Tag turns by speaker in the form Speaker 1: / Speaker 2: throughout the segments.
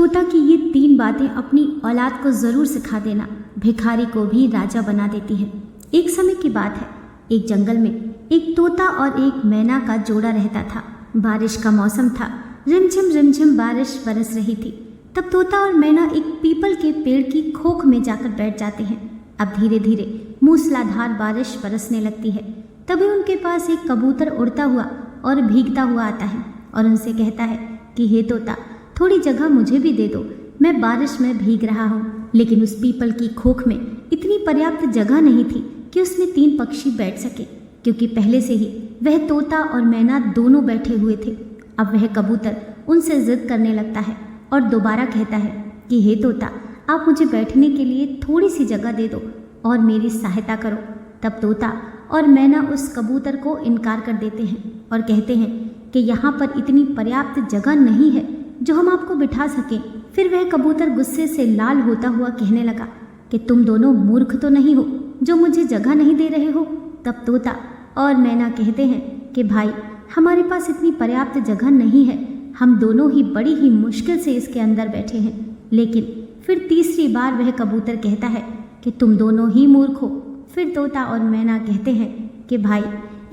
Speaker 1: तोता की ये 3 बातें अपनी औलाद को ज़रूर सिखा देना भिखारी को भी राजा बना देती है। एक समय की बात है, एक जंगल में एक तोता और एक मैना का जोड़ा रहता था। बारिश का मौसम था, रिमझिम बारिश बरस रही थी। तब तोता और मैना एक पीपल के पेड़ की खोख में जाकर बैठ जाते हैं। अब धीरे धीरे मूसलाधार बारिश बरसने लगती है। तभी उनके पास एक कबूतर उड़ता हुआ और भीगता हुआ आता है और उनसे कहता है कि हे तोता, थोड़ी जगह मुझे भी दे दो, मैं बारिश में भीग रहा हूँ। लेकिन उस पीपल की खोख में इतनी पर्याप्त जगह नहीं थी कि उसमें 3 पक्षी बैठ सके, क्योंकि पहले से ही वह तोता और मैना दोनों बैठे हुए थे। अब वह कबूतर उनसे जिद करने लगता है और दोबारा कहता है कि हे तोता, आप मुझे बैठने के लिए थोड़ी सी जगह दे दो और मेरी सहायता करो। तब तोता और मैना उस कबूतर को इनकार कर देते हैं और कहते हैं कि यहाँ पर इतनी पर्याप्त जगह नहीं है जो हम आपको बिठा सकें। फिर वह कबूतर गुस्से से लाल होता हुआ कहने लगा कि तुम दोनों मूर्ख तो नहीं हो जो मुझे जगह नहीं दे रहे हो। तब तोता और मैना कहते हैं कि भाई, हमारे पास इतनी पर्याप्त जगह नहीं है, हम दोनों ही बड़ी ही मुश्किल से इसके अंदर बैठे हैं। लेकिन फिर तीसरी बार वह कबूतर कहता है कि तुम दोनों ही मूर्ख हो। फिर तोता और मैना कहते हैं कि भाई,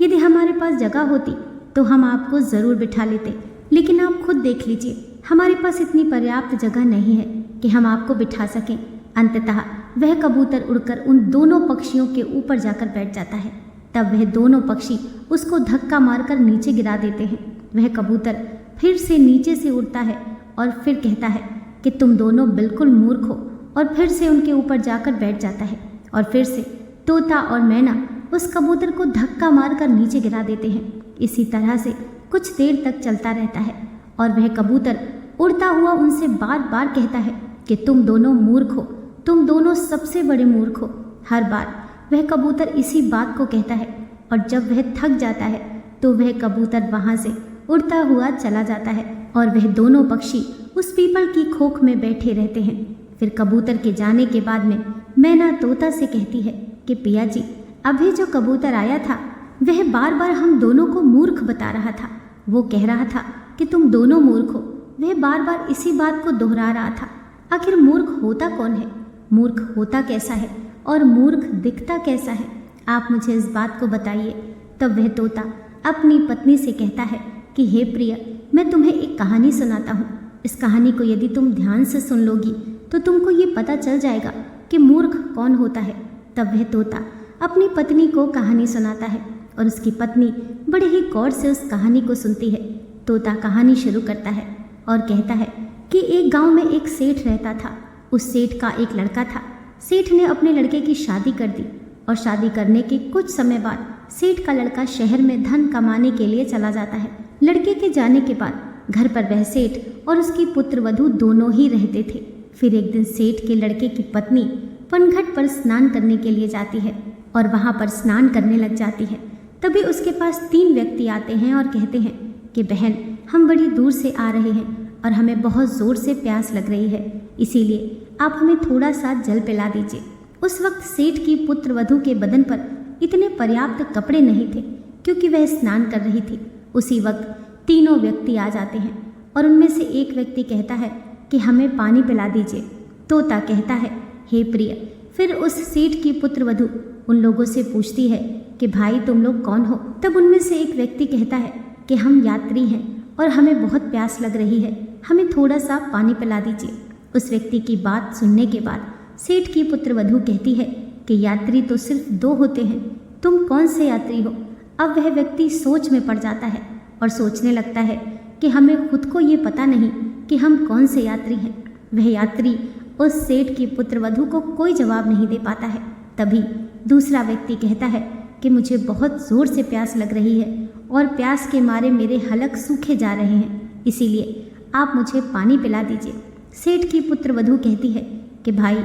Speaker 1: यदि हमारे पास जगह होती तो हम आपको ज़रूर बिठा लेते, लेकिन आप खुद देख लीजिए, हमारे पास इतनी पर्याप्त जगह नहीं है कि हम आपको बिठा सकें। अंततः वह कबूतर उड़कर उन दोनों पक्षियों के ऊपर जाकर बैठ जाता है। तब वह दोनों पक्षी उसको धक्का मारकर नीचे गिरा देते हैं। वह कबूतर फिर से नीचे से उड़ता है और फिर कहता है कि तुम दोनों बिल्कुल मूर्ख हो, और फिर से उनके ऊपर जाकर बैठ जाता है। और फिर से तोता और मैना उस कबूतर को धक्का मारकर नीचे गिरा देते हैं। इसी तरह से कुछ देर तक चलता रहता है और वह कबूतर उड़ता हुआ उनसे बार बार कहता है कि तुम दोनों मूर्ख हो, तुम दोनों सबसे बड़े मूर्ख हो। हर बार वह कबूतर इसी बात को कहता है और जब वह थक जाता है तो वह कबूतर वहाँ से उड़ता हुआ चला जाता है और वह दोनों पक्षी उस पीपल की खोख में बैठे रहते हैं। फिर कबूतर के जाने के बाद में मैना तोता से कहती है कि पिया जी, अभी जो कबूतर आया था वह बार बार हम दोनों को मूर्ख बता रहा था। वो कह रहा था कि तुम दोनों मूर्ख हो। वह बार बार इसी बात को दोहरा रहा था। आखिर मूर्ख होता कौन है, मूर्ख होता कैसा है और मूर्ख दिखता कैसा है, आप मुझे इस बात को बताइए। तब वह तोता अपनी पत्नी से कहता है कि हे प्रिय, मैं तुम्हें एक कहानी सुनाता हूँ। इस कहानी को यदि तुम ध्यान से सुन लोगी तो तुमको ये पता चल जाएगा कि मूर्ख कौन होता है। तब वह तोता अपनी पत्नी को कहानी सुनाता है और उसकी पत्नी बड़े ही गौर से उस कहानी को सुनती है। तोता कहानी शुरू करता है और कहता है कि एक गांव में एक सेठ रहता था। उस सेठ का एक लड़का था। सेठ ने अपने लड़के की शादी कर दी और शादी करने के कुछ समय बाद सेठ का लड़का शहर में धन कमाने के लिए चला जाता है। लड़के के जाने के बाद घर पर वह सेठ और उसकी पुत्रवधू दोनों ही रहते थे। फिर एक दिन सेठ के लड़के की पत्नी पनघट पर स्नान करने के लिए जाती है और वहाँ पर स्नान करने लग जाती है। तभी उसके पास 3 व्यक्ति आते हैं और कहते हैं कि बहन, हम बड़ी दूर से आ रहे हैं और हमें बहुत ज़ोर से प्यास लग रही है, इसीलिए आप हमें थोड़ा सा जल पिला दीजिए। उस वक्त सेठ की पुत्रवधू के बदन पर इतने पर्याप्त कपड़े नहीं थे क्योंकि वह स्नान कर रही थी। उसी वक्त तीनों व्यक्ति आ जाते हैं और उनमें से एक व्यक्ति कहता है कि हमें पानी पिला दीजिए। तोता कहता है हे प्रिय। फिर उस सेठ की पुत्रवधू उन लोगों से पूछती है कि भाई, तुम लोग कौन हो। तब उनमें से एक व्यक्ति कहता है कि हम यात्री हैं और हमें बहुत प्यास लग रही है, हमें थोड़ा सा पानी पिला दीजिए। उस व्यक्ति की बात सुनने के बाद सेठ की पुत्रवधू कहती है कि यात्री तो सिर्फ 2 होते हैं, तुम कौन से यात्री हो। अब वह व्यक्ति सोच में पड़ जाता है और सोचने लगता है कि हमें खुद को ये पता नहीं कि हम कौन से यात्री हैं। वह यात्री उस सेठ की पुत्रवधू को कोई जवाब नहीं दे पाता है। तभी दूसरा व्यक्ति कहता है कि मुझे बहुत ज़ोर से प्यास लग रही है और प्यास के मारे मेरे हलक सूखे जा रहे हैं, इसीलिए आप मुझे पानी पिला दीजिए। सेठ की पुत्रवधू कहती है कि भाई,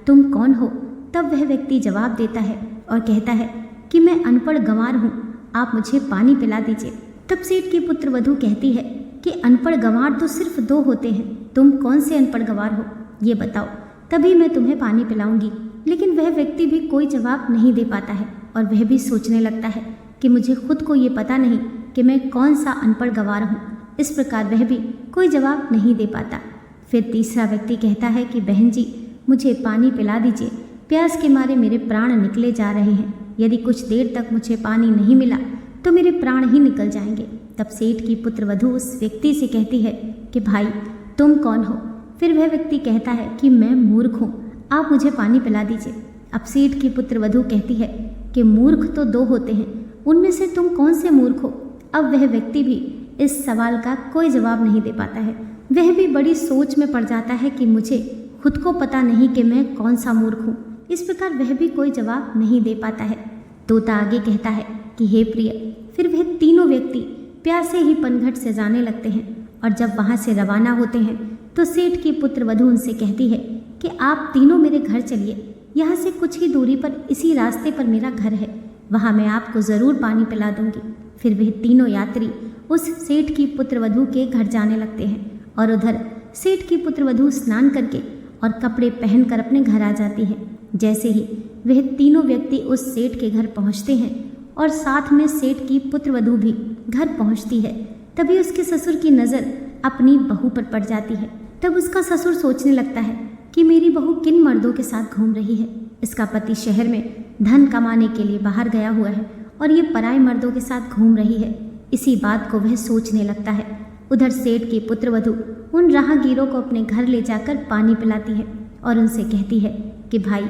Speaker 1: तुम कौन हो। तब वह व्यक्ति जवाब देता है और कहता है कि मैं अनपढ़ गंवार हूँ, आप मुझे पानी पिला दीजिए। तब सेठ की पुत्रवधू कहती है कि अनपढ़ गंवार तो सिर्फ 2 होते हैं, तुम कौन से अनपढ़ गंवार हो, ये बताओ, तभी मैं तुम्हें पानी पिलाऊंगी। लेकिन वह व्यक्ति भी कोई जवाब नहीं दे पाता है और वह भी सोचने लगता है कि मुझे खुद को ये पता नहीं कि मैं कौन सा अनपढ़ गंवार हूँ। इस प्रकार वह भी कोई जवाब नहीं दे पाता। फिर तीसरा व्यक्ति कहता है कि बहन जी, मुझे पानी पिला दीजिए, प्यास के मारे मेरे प्राण निकले जा रहे हैं। यदि कुछ देर तक मुझे पानी नहीं मिला तो मेरे प्राण ही निकल जाएंगे। तब सेठ की पुत्रवधू उस व्यक्ति से कहती है कि भाई तुम कौन हो? फिर वह व्यक्ति कहता है कि मैं मूर्ख हूँ, आप मुझे पानी पिला दीजिए। अब सेठ की पुत्रवधू कहती है कि मूर्ख तो दो होते हैं, उनमें से तुम कौन से मूर्ख हो? अब वह व्यक्ति भी इस सवाल का कोई जवाब नहीं दे पाता है। वह भी बड़ी सोच में पड़ जाता है कि मुझे खुद को पता नहीं कि मैं कौन सा मूर्ख हूँ। इस प्रकार वह भी कोई जवाब नहीं दे पाता है। तोता आगे कहता है कि हे प्रिय। फिर वह तीनों व्यक्ति प्यासे ही पनघट से जाने लगते हैं और जब वहाँ से रवाना होते हैं तो सेठ की पुत्रवधू उनसे कहती है कि आप तीनों मेरे घर चलिए। यहाँ से कुछ ही दूरी पर इसी रास्ते पर मेरा घर है, वहाँ मैं आपको ज़रूर पानी पिला दूंगी। फिर वह तीनों यात्री उस सेठ की पुत्रवधू के घर जाने लगते हैं और उधर सेठ की पुत्रवधू स्नान करके और कपड़े पहनकर अपने घर आ जाती है। जैसे ही वह तीनों व्यक्ति उस सेठ के घर पहुँचते हैं और साथ में सेठ की पुत्रवधू भी घर पहुँचती है, तभी उसके ससुर की नज़र अपनी बहू पर पड़ जाती है। तब उसका ससुर सोचने लगता है कि मेरी बहू किन मर्दों के साथ घूम रही है। इसका पति शहर में धन कमाने के लिए बाहर गया हुआ है और ये पराए मर्दों के साथ घूम रही है। इसी बात को वह सोचने लगता है। उधर सेठ की पुत्रवधू उन राहगीरों को अपने घर ले जाकर पानी पिलाती है और उनसे कहती है कि भाई,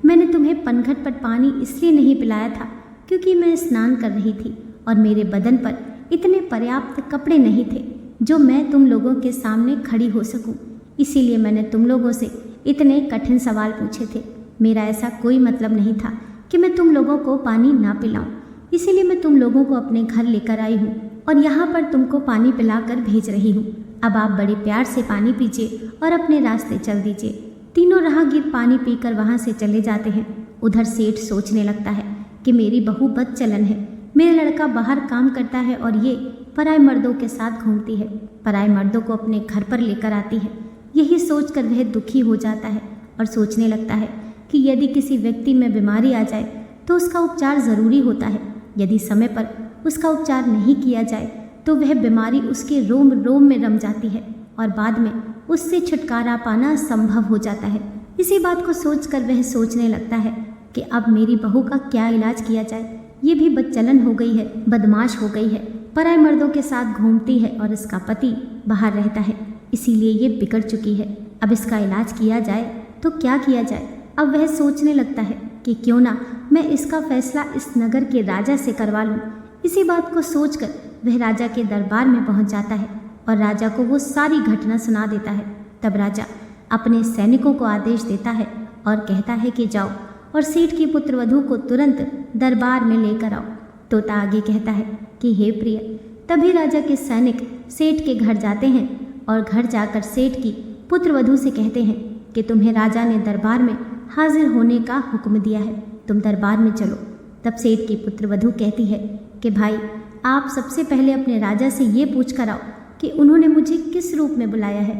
Speaker 1: मैंने तुम्हें पनघट पर पानी इसलिए नहीं पिलाया था क्योंकि मैं स्नान कर रही थी और मेरे बदन पर इतने पर्याप्त कपड़े नहीं थे जो मैं तुम लोगों के सामने खड़ी हो सकूं। इसीलिए मैंने तुम लोगों से इतने कठिन सवाल पूछे थे। मेरा ऐसा कोई मतलब नहीं था कि मैं तुम लोगों को पानी ना पिलाऊं। इसीलिए मैं तुम लोगों को अपने घर लेकर आई हूँ और यहाँ पर तुमको पानी पिलाकर भेज रही हूँ। अब आप बड़े प्यार से पानी पीजिए और अपने रास्ते चल दीजिए। तीनों राहगीर पानी पीकर वहाँ से चले जाते हैं। उधर सेठ सोचने लगता है कि मेरी बहू बदचलन है, मेरा लड़का बाहर काम करता है और ये पराए मर्दों के साथ घूमती है, पराए मर्दों को अपने घर पर लेकर आती है। यही सोचकर वह दुखी हो जाता है और सोचने लगता है कि यदि किसी व्यक्ति में बीमारी आ जाए तो उसका उपचार ज़रूरी होता है। यदि समय पर उसका उपचार नहीं किया जाए तो वह बीमारी उसके रोम रोम में रम जाती है और बाद में उससे छुटकारा पाना संभव हो जाता है। इसी बात को सोचकर वह सोचने लगता है कि अब मेरी बहू का क्या इलाज किया जाए। ये भी बदचलन हो गई है, बदमाश हो गई है, पराए मर्दों के साथ घूमती है और इसका पति बाहर रहता है, इसीलिए ये बिगड़ चुकी है। अब इसका इलाज किया जाए तो क्या किया जाए। अब वह सोचने लगता है कि क्यों ना मैं इसका फैसला इस नगर के राजा से करवा लूँ। इसी बात को सोचकर वह राजा के दरबार में पहुँच जाता है और राजा को वो सारी घटना सुना देता है। तब राजा अपने सैनिकों को आदेश देता है और कहता है कि जाओ और सेठ की पुत्रवधू को तुरंत दरबार में लेकर आओ। तोता आगे कहता है कि हे प्रिय। तभी राजा के सैनिक सेठ के घर जाते हैं और घर जाकर सेठ की पुत्रवधू से कहते हैं कि तुम्हें राजा ने दरबार में हाजिर होने का हुक्म दिया है, तुम दरबार में चलो। तब सेठ की पुत्रवधू कहती है कि भाई, आप सबसे पहले अपने राजा से ये पूछ कर आओ कि उन्होंने मुझे किस रूप में बुलाया है,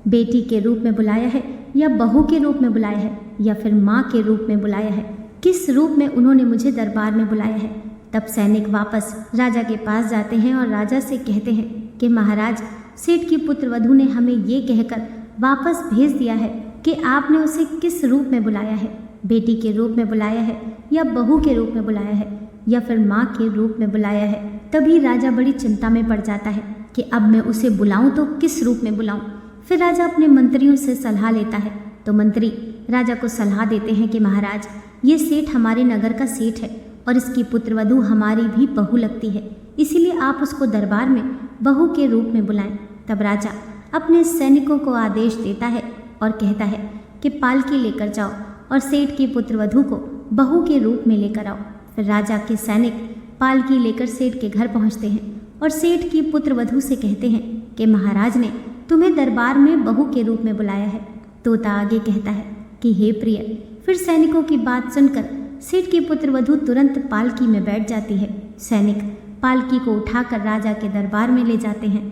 Speaker 1: बेटी के रूप में बुलाया है या बहू के रूप में बुलाया है या फिर माँ के रूप में बुलाया है, किस रूप में उन्होंने मुझे दरबार में बुलाया है। तब सैनिक वापस राजा के पास जाते हैं और राजा से कहते हैं कि महाराज, सेठ की पुत्रवधू ने हमें ये कहकर वापस भेज दिया है कि आपने उसे किस रूप में बुलाया है, बेटी के रूप में बुलाया है या बहू के रूप में बुलाया है या फिर माँ के रूप में बुलाया है। तभी राजा बड़ी चिंता में पड़ जाता है कि अब मैं उसे बुलाऊं तो किस रूप में बुलाऊं। फिर राजा अपने मंत्रियों से सलाह लेता है तो मंत्री राजा को सलाह देते हैं कि महाराज, ये सेठ हमारे नगर का सेठ है और इसकी पुत्रवधू हमारी भी बहू लगती है, इसीलिए आप उसको दरबार में बहू के रूप में बुलाएं। तब राजा अपने सैनिकों को आदेश देता है और कहता है कि पालकी लेकर जाओ और सेठ की पुत्रवधू को बहू के रूप में लेकर आओ। फिर राजा के सैनिक पालकी लेकर सेठ के घर पहुंचते हैं और सेठ की पुत्रवधू से कहते हैं कि महाराज ने तुम्हें दरबार में बहू के रूप में बुलाया है। तोता आगे कहता है कि हे प्रिय। फिर सैनिकों की बात सुनकर सेठ की पुत्रवधू तुरंत पालकी में बैठ जाती है। सैनिक पालकी को उठाकर राजा के दरबार में ले जाते हैं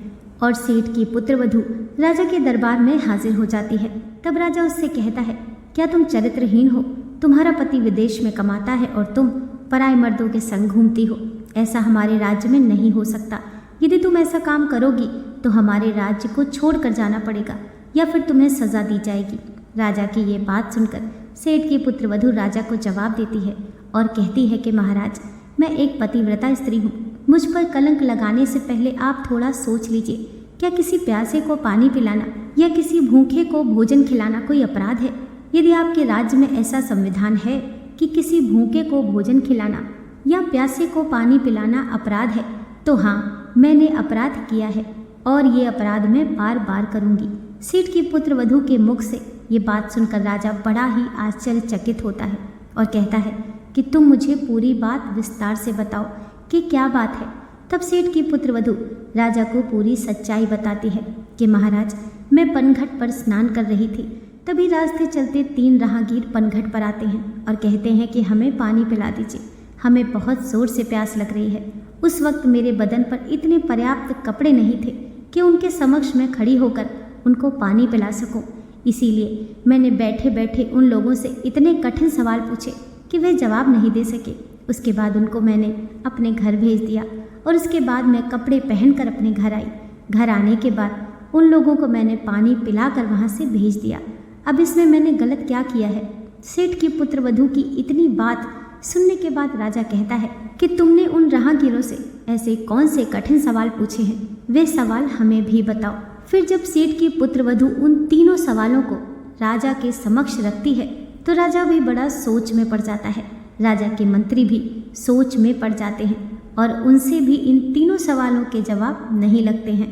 Speaker 1: और सेठ की पुत्रवधू राजा के दरबार में हाजिर हो जाती है। तब राजा उससे कहता है, क्या तुम चरित्रहीन हो? तुम्हारा पति विदेश में कमाता है और तुम पराए मर्दों के संग घूमती हो। ऐसा हमारे राज्य में नहीं हो सकता। यदि तुम ऐसा काम करोगी तो हमारे राज्य को छोड़कर जाना पड़ेगा या फिर तुम्हें सजा दी जाएगी। राजा की ये बात सुनकर सेठ की पुत्रवधू राजा को जवाब देती है और कहती है कि महाराज, मैं एक पतिव्रता स्त्री हूँ। मुझ पर कलंक लगाने से पहले आप थोड़ा सोच लीजिए। क्या किसी प्यासे को पानी पिलाना या किसी भूखे को भोजन खिलाना कोई अपराध है? यदि आपके राज्य में ऐसा संविधान है कि किसी भूखे को भोजन खिलाना या प्यासे को पानी पिलाना अपराध है, तो हाँ, मैंने अपराध किया है और ये अपराध मैं बार बार करूँगी। सेठ की पुत्रवधू के मुख से ये बात सुनकर राजा बड़ा ही आश्चर्यचकित होता है और कहता है कि तुम मुझे पूरी बात विस्तार से बताओ कि क्या बात है। तब सेठ की पुत्रवधू राजा को पूरी सच्चाई बताती है कि महाराज, मैं पनघट पर स्नान कर रही थी। तभी रास्ते चलते 3 राहगीर पनघट पर आते हैं और कहते हैं कि हमें पानी पिला दीजिए, हमें बहुत जोर से प्यास लग रही है। उस वक्त मेरे बदन पर इतने पर्याप्त कपड़े नहीं थे कि उनके समक्ष मैं खड़ी होकर उनको पानी पिला सकूं। इसीलिए मैंने बैठे बैठे उन लोगों से इतने कठिन सवाल पूछे कि वे जवाब नहीं दे सके। उसके बाद उनको मैंने अपने घर भेज दिया और उसके बाद मैं कपड़े पहनकर अपने घर आई। घर आने के बाद उन लोगों को मैंने पानी पिलाकर वहाँ से भेज दिया। अब इसमें मैंने गलत क्या किया है? सेठ की पुत्रवधू की इतनी बात सुनने के बाद राजा कहता है कि तुमने उन राहगीरों से ऐसे कौन से कठिन सवाल पूछे हैं? वे सवाल हमें भी बताओ। फिर जब सेठ की पुत्रवधू उन तीनों सवालों को राजा के समक्ष रखती है तो राजा भी बड़ा सोच में पड़ जाता है। राजा के मंत्री भी सोच में पड़ जाते हैं और उनसे भी इन तीनों सवालों के जवाब नहीं लगते हैं।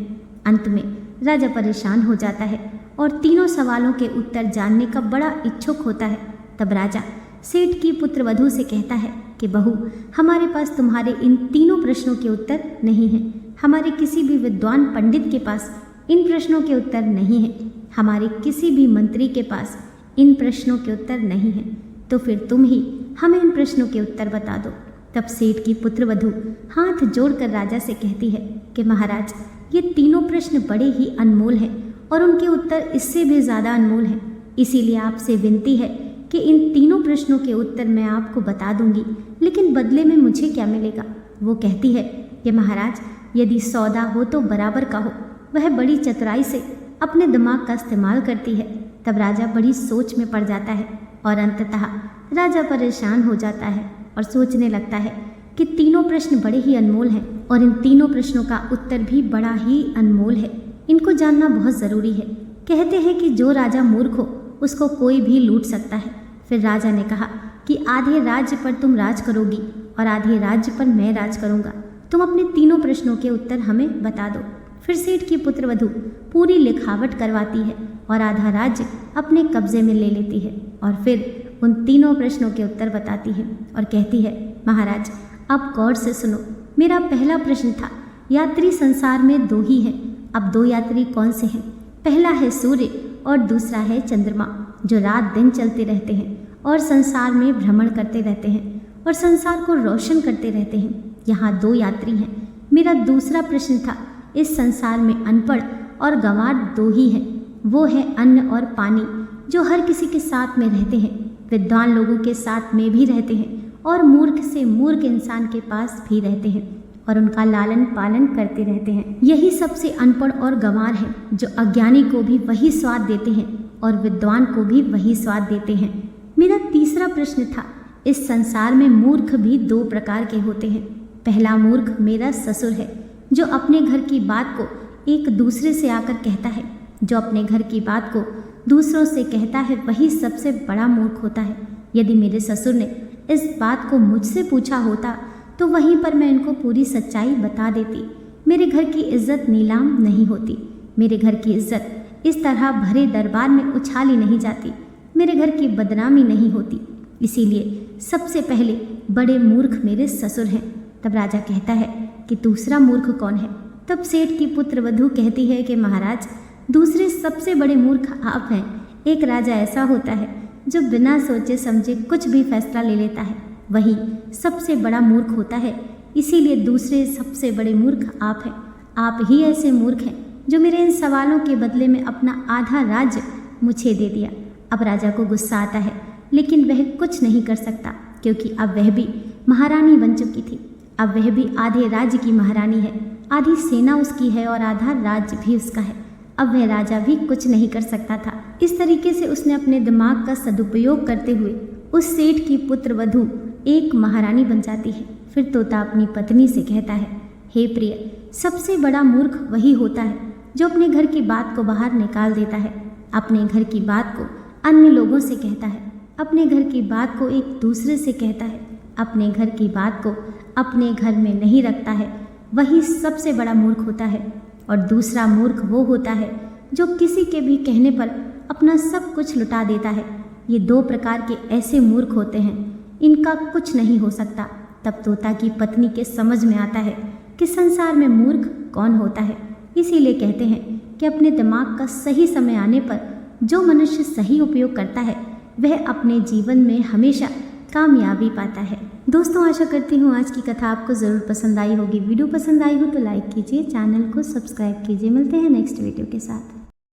Speaker 1: अंत में राजा परेशान हो जाता है और तीनों सवालों के उत्तर जानने का बड़ा इच्छुक होता है। तब राजा सेठ की पुत्रवधू से कहता है कि बहू, हमारे पास तुम्हारे इन तीनों प्रश्नों के उत्तर नहीं हैं। हमारे किसी भी विद्वान पंडित के पास इन प्रश्नों के उत्तर नहीं हैं। हमारे किसी भी मंत्री के पास इन प्रश्नों के उत्तर नहीं हैं। तो फिर तुम ही हमें इन प्रश्नों के उत्तर बता दो। तब सेठ की पुत्रवधू हाथ जोड़कर राजा से कहती है कि महाराज, ये तीनों प्रश्न बड़े ही अनमोल हैं और उनके उत्तर इससे भी ज़्यादा अनमोल हैं। इसीलिए आपसे विनती है कि इन तीनों प्रश्नों के उत्तर मैं आपको बता दूंगी, लेकिन बदले में मुझे क्या मिलेगा? वो कहती है कि महाराज, यदि सौदा हो तो बराबर का हो। वह बड़ी चतुराई से अपने दिमाग का इस्तेमाल करती है। तब राजा बड़ी सोच में पड़ जाता है और अंततः राजा परेशान हो जाता है और सोचने लगता है कि तीनों प्रश्न बड़े ही अनमोल हैं और इन तीनों प्रश्नों का उत्तर भी बड़ा ही अनमोल है। इनको जानना बहुत ज़रूरी है। कहते हैं कि जो राजा मूर्ख हो उसको कोई भी लूट सकता है। फिर राजा ने कहा कि आधे राज्य पर तुम राज करोगी और आधे राज्य पर मैं राज करूँगा। तुम अपने तीनों प्रश्नों के उत्तर हमें बता दो। फिर सेठ की पुत्रवधू पूरी लिखावट करवाती है और आधा राज्य अपने कब्जे में ले लेती है और फिर उन तीनों प्रश्नों के उत्तर बताती है और कहती है, महाराज, अब गौर से सुनो। मेरा पहला प्रश्न था, यात्री संसार में 2 ही हैं। अब 2 यात्री कौन से हैं? पहला है सूर्य और दूसरा है चंद्रमा, जो रात दिन चलते रहते हैं और संसार में भ्रमण करते रहते हैं और संसार को रोशन करते रहते हैं। यहाँ 2 यात्री हैं। मेरा दूसरा प्रश्न था, इस संसार में अनपढ़ और गंवार 2 ही हैं। वो है अन्न और पानी, जो हर किसी के साथ में रहते हैं। विद्वान लोगों के साथ में भी रहते हैं और मूर्ख से मूर्ख इंसान के पास भी रहते हैं और उनका लालन पालन करते रहते हैं। यही सबसे अनपढ़ और गंवार हैं, जो अज्ञानी को भी वही स्वाद देते हैं और विद्वान को भी वही स्वाद देते हैं। मेरा तीसरा प्रश्न था, इस संसार में मूर्ख भी 2 प्रकार के होते हैं। पहला मूर्ख मेरा ससुर है, जो अपने घर की बात को एक दूसरे से आकर कहता है। जो अपने घर की बात को दूसरों से कहता है वही सबसे बड़ा मूर्ख होता है। यदि मेरे ससुर ने इस बात को मुझसे पूछा होता तो वहीं पर मैं इनको पूरी सच्चाई बता देती। मेरे घर की इज्जत नीलाम नहीं होती। मेरे घर की इज्जत इस तरह भरे दरबार में उछाली नहीं जाती। मेरे घर की बदनामी नहीं होती। इसीलिए सबसे पहले बड़े मूर्ख मेरे ससुर हैं। तब राजा कहता है कि दूसरा मूर्ख कौन है? तब सेठ की पुत्रवधू कहती है कि महाराज, दूसरे सबसे बड़े मूर्ख आप हैं। एक राजा ऐसा होता है जो बिना सोचे समझे कुछ भी फैसला ले लेता है, वही सबसे बड़ा मूर्ख होता है। इसीलिए दूसरे सबसे बड़े मूर्ख आप हैं। आप ही ऐसे मूर्ख हैं जो मेरे इन सवालों के बदले में अपना आधा राज्य मुझे दे दिया। अब राजा को गुस्सा आता है, लेकिन वह कुछ नहीं कर सकता, क्योंकि अब वह भी महारानी बन चुकी थी। अब वह भी आधे राज्य की महारानी है। आधी सेना उसकी है और आधा राज्य भी उसका है। अब वह राजा भी कुछ नहीं कर सकता था। इस तरीके से उसने अपने दिमाग का सदुपयोग करते हुए उस सेठ की पुत्र वधू एक महारानी बन जाती है। फिर तोता अपनी पत्नी से कहता है, हे प्रिय, सबसे बड़ा मूर्ख वही होता है जो अपने घर की बात को बाहर निकाल देता है, अपने घर की बात को अन्य लोगों से कहता है, अपने घर की बात को एक दूसरे से कहता है, अपने घर की बात को अपने घर में नहीं रखता है, वही सबसे बड़ा मूर्ख होता है। और दूसरा मूर्ख वो होता है जो किसी के भी कहने पर अपना सब कुछ लुटा देता है। ये दो प्रकार के ऐसे मूर्ख होते हैं, इनका कुछ नहीं हो सकता। तब तोता की पत्नी के समझ में आता है कि संसार में मूर्ख कौन होता है। इसीलिए कहते हैं कि अपने दिमाग का सही समय आने पर जो मनुष्य सही उपयोग करता है वह अपने जीवन में हमेशा कामयाबी पाता है। दोस्तों, आशा करती हूँ आज की कथा आपको ज़रूर पसंद आई होगी। वीडियो पसंद आई हो तो लाइक कीजिए, चैनल को सब्सक्राइब कीजिए। मिलते हैं नेक्स्ट वीडियो के साथ।